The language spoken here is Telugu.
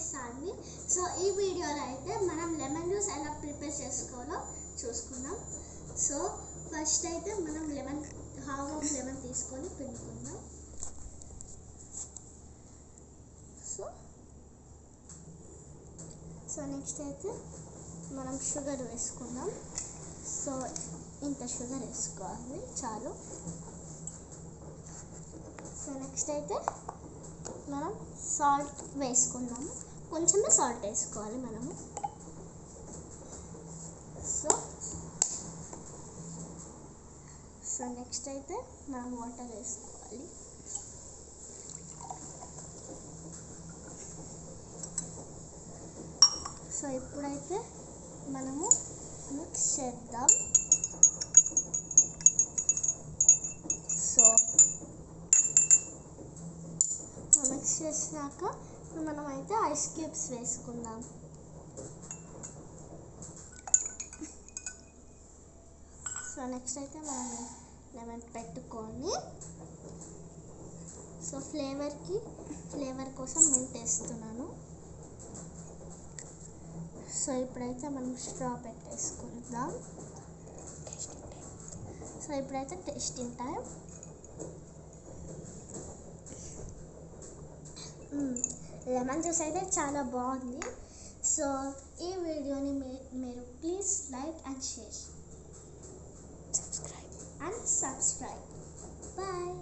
సాన్వి. సో ఈ వీడియోలో అయితే మనం లెమన్ జ్యూస్ ఎలా ప్రిపేర్ చేసుకోవాలో చూసుకుందాం. సో ఫస్ట్ అయితే మనం హాఫ్ ఆఫ్ లెమన్ తీసుకొని పిండుకుందాం. సో నెక్స్ట్ అయితే మనం షుగర్ వేసుకుందాం. సో ఇంత షుగర్ వేసుకోవాలి చాలు. సో నెక్స్ట్ అయితే మనం సాల్ట్ వేసుకుందాము. కొంచెమే సాల్ట్ వేసుకోవాలి మనము. సో నెక్స్ట్ అయితే మనం వాటర్ వేసుకోవాలి. సో ఇప్పుడైతే మనము మిక్స్ చేద్దాం. సో మిక్స్ చేసినాక మనం అయితే ఐస్ క్యూబ్స్ వేసుకుందాం. సో నెక్స్ట్ అయితే మనం లెమన్ పెట్టుకొని సో ఫ్లేవర్ కోసం మింట్ వేస్తున్నాను. సో ఇప్పుడైతే మనం స్ట్రా పెట్టేసుకుందాం. సో ఇప్పుడైతే టేస్టింగ్ టైం. లెమన్ జ్యూస్ అయితే చాలా బాగుంది. సో ఈ వీడియోని మీరు please like and share and subscribe. Bye.